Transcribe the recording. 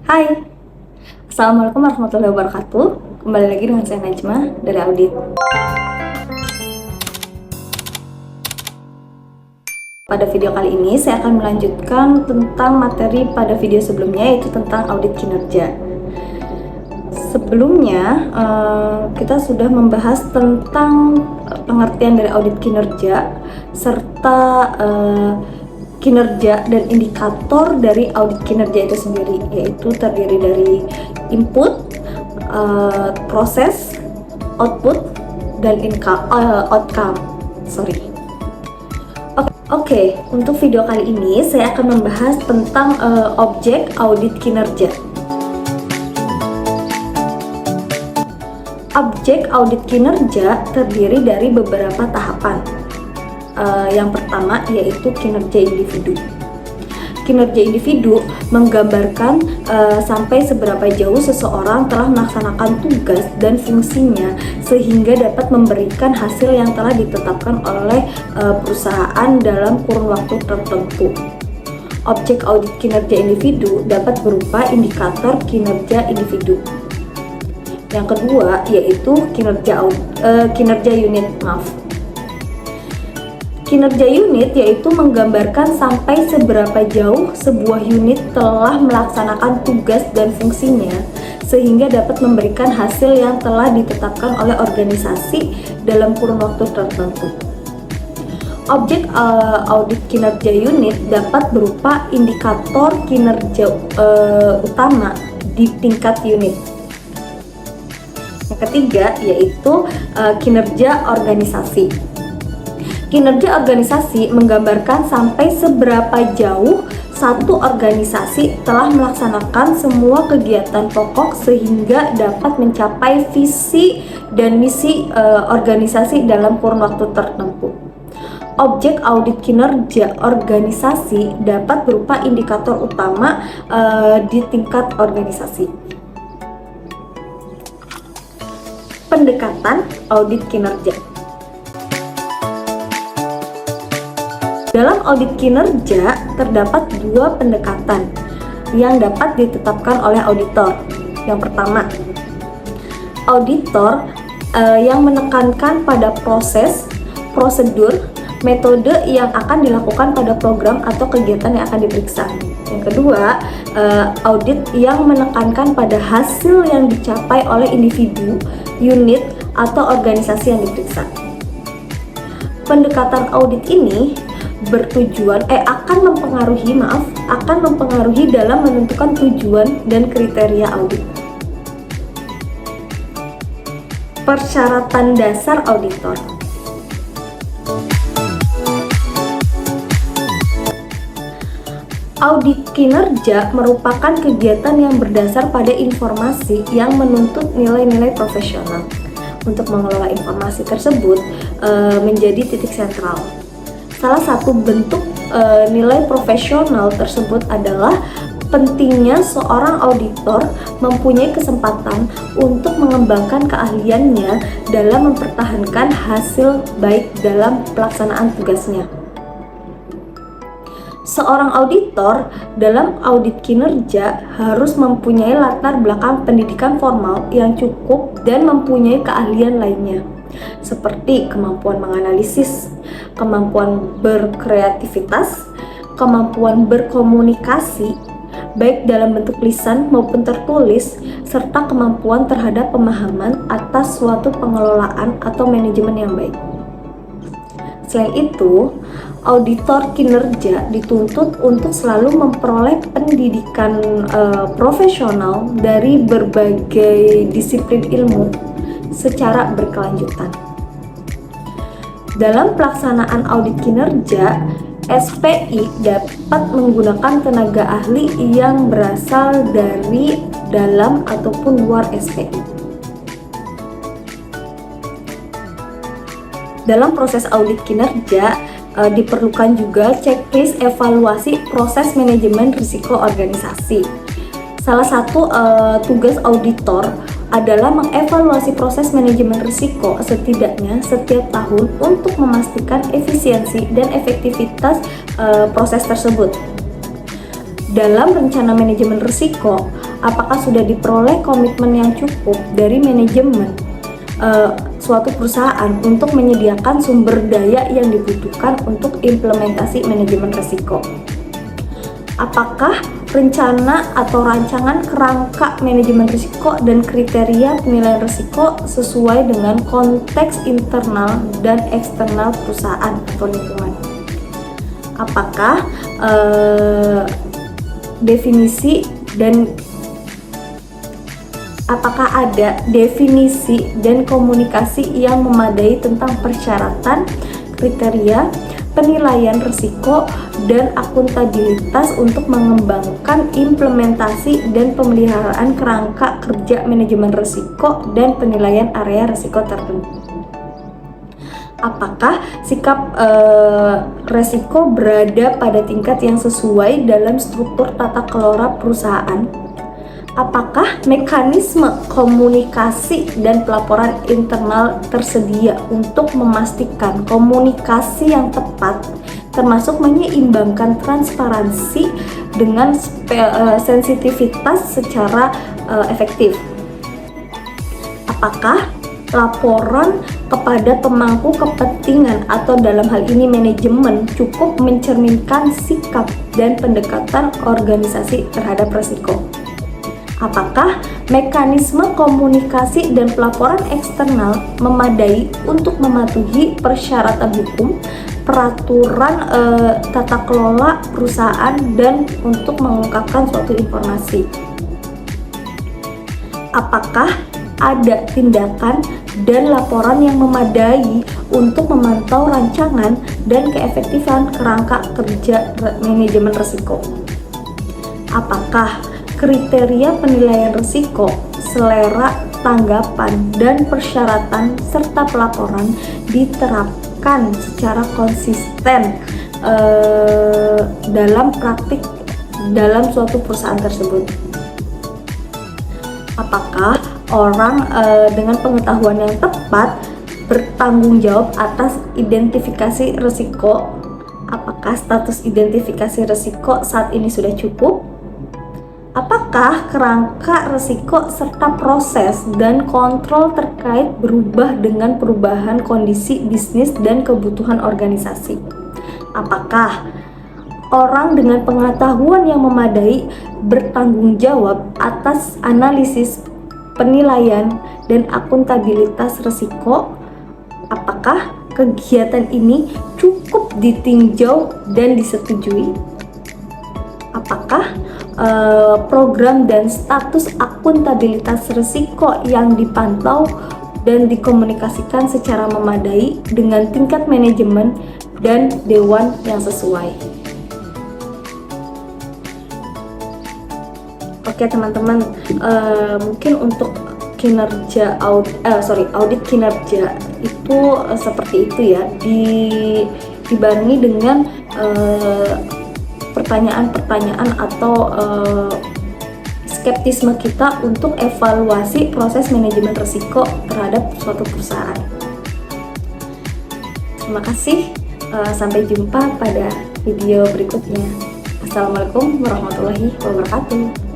Hai, Assalamualaikum warahmatullahi wabarakatuh. Kembali lagi dengan saya Najma dari Audit. Pada video kali ini saya akan melanjutkan tentang materi pada video sebelumnya, yaitu tentang audit kinerja. Sebelumnya kita sudah membahas tentang pengertian dari audit kinerja serta kinerja dan indikator dari audit kinerja itu sendiri, yaitu terdiri dari input, proses, output, dan outcome. Oke, untuk video kali ini saya akan membahas tentang objek audit kinerja. Objek audit kinerja terdiri dari beberapa tahapan. Yang pertama yaitu kinerja individu. Kinerja individu menggambarkan sampai seberapa jauh seseorang telah melaksanakan tugas dan fungsinya sehingga dapat memberikan hasil yang telah ditetapkan oleh perusahaan dalam kurun waktu tertentu. Objek audit kinerja individu dapat berupa indikator kinerja individu. Yang kedua yaitu kinerja unit. Kinerja unit yaitu menggambarkan sampai seberapa jauh sebuah unit telah melaksanakan tugas dan fungsinya sehingga dapat memberikan hasil yang telah ditetapkan oleh organisasi dalam kurun waktu tertentu. Objek audit kinerja unit dapat berupa indikator kinerja utama di tingkat unit. Yang ketiga yaitu kinerja organisasi. Kinerja organisasi menggambarkan sampai seberapa jauh satu organisasi telah melaksanakan semua kegiatan pokok sehingga dapat mencapai visi dan misi organisasi dalam kurun waktu tertentu. Objek audit kinerja organisasi dapat berupa indikator utama di tingkat organisasi. Pendekatan audit kinerja. Dalam audit kinerja terdapat dua pendekatan yang dapat ditetapkan oleh auditor. Yang pertama, auditor yang menekankan pada proses, prosedur, metode yang akan dilakukan pada program atau kegiatan yang akan diperiksa. Yang kedua, audit yang menekankan pada hasil yang dicapai oleh individu, unit, atau organisasi yang diperiksa. Pendekatan audit ini akan mempengaruhi dalam menentukan tujuan dan kriteria audit. Persyaratan dasar auditor. Audit kinerja merupakan kegiatan yang berdasar pada informasi yang menuntut nilai-nilai profesional. Untuk mengelola informasi tersebut menjadi titik sentral. Salah satu bentuk nilai profesional tersebut adalah pentingnya seorang auditor mempunyai kesempatan untuk mengembangkan keahliannya dalam mempertahankan hasil baik dalam pelaksanaan tugasnya. Seorang auditor dalam audit kinerja harus mempunyai latar belakang pendidikan formal yang cukup dan mempunyai keahlian lainnya, seperti kemampuan menganalisis, kemampuan berkreativitas, kemampuan berkomunikasi, baik dalam bentuk lisan maupun tertulis, serta kemampuan terhadap pemahaman atas suatu pengelolaan atau manajemen yang baik. Selain itu, auditor kinerja dituntut untuk selalu memperoleh pendidikan profesional dari berbagai disiplin ilmu secara berkelanjutan. Dalam pelaksanaan audit kinerja, SPI dapat menggunakan tenaga ahli yang berasal dari dalam ataupun luar SPI. Dalam proses audit kinerja, diperlukan juga checklist evaluasi proses manajemen risiko organisasi. Salah satu tugas auditor adalah mengevaluasi proses manajemen risiko setidaknya setiap tahun untuk memastikan efisiensi dan efektivitas proses tersebut. Dalam rencana manajemen risiko, apakah sudah diperoleh komitmen yang cukup dari manajemen suatu perusahaan untuk menyediakan sumber daya yang dibutuhkan untuk implementasi manajemen risiko? Apakah rencana atau rancangan kerangka manajemen risiko dan kriteria penilaian risiko sesuai dengan konteks internal dan eksternal perusahaan atau lingkungan? Apakah apakah ada definisi dan komunikasi yang memadai tentang persyaratan, kriteria, penilaian risiko, dan akuntabilitas untuk mengembangkan implementasi dan pemeliharaan kerangka kerja manajemen risiko dan penilaian area risiko tertentu? Apakah sikap risiko berada pada tingkat yang sesuai dalam struktur tata kelola perusahaan? Apakah mekanisme komunikasi dan pelaporan internal tersedia untuk memastikan komunikasi yang tepat, termasuk menyeimbangkan transparansi dengan sensitivitas secara efektif? Apakah laporan kepada pemangku kepentingan atau dalam hal ini manajemen cukup mencerminkan sikap dan pendekatan organisasi terhadap risiko? Apakah mekanisme komunikasi dan pelaporan eksternal memadai untuk mematuhi persyaratan hukum, peraturan tata kelola perusahaan, dan untuk mengungkapkan suatu informasi? Apakah ada tindakan dan laporan yang memadai untuk memantau rancangan dan keefektifan kerangka kerja manajemen risiko? Apakah kriteria penilaian risiko, selera tanggapan, dan persyaratan serta pelaporan diterapkan secara konsisten dalam praktik dalam suatu perusahaan tersebut? Apakah orang dengan pengetahuan yang tepat bertanggung jawab atas identifikasi risiko? Apakah status identifikasi risiko saat ini sudah cukup? Apakah kerangka risiko serta proses dan kontrol terkait berubah dengan perubahan kondisi bisnis dan kebutuhan organisasi? Apakah orang dengan pengetahuan yang memadai bertanggung jawab atas analisis, penilaian, dan akuntabilitas risiko? Apakah kegiatan ini cukup ditinjau dan disetujui? Apakah program dan status akuntabilitas risiko yang dipantau dan dikomunikasikan secara memadai dengan tingkat manajemen dan dewan yang sesuai? Oke teman-teman, mungkin untuk audit kinerja itu seperti itu ya, dibarengi dengan pertanyaan-pertanyaan atau skeptisme kita untuk evaluasi proses manajemen risiko terhadap suatu perusahaan. Terima kasih, sampai jumpa pada video berikutnya. Assalamualaikum warahmatullahi wabarakatuh.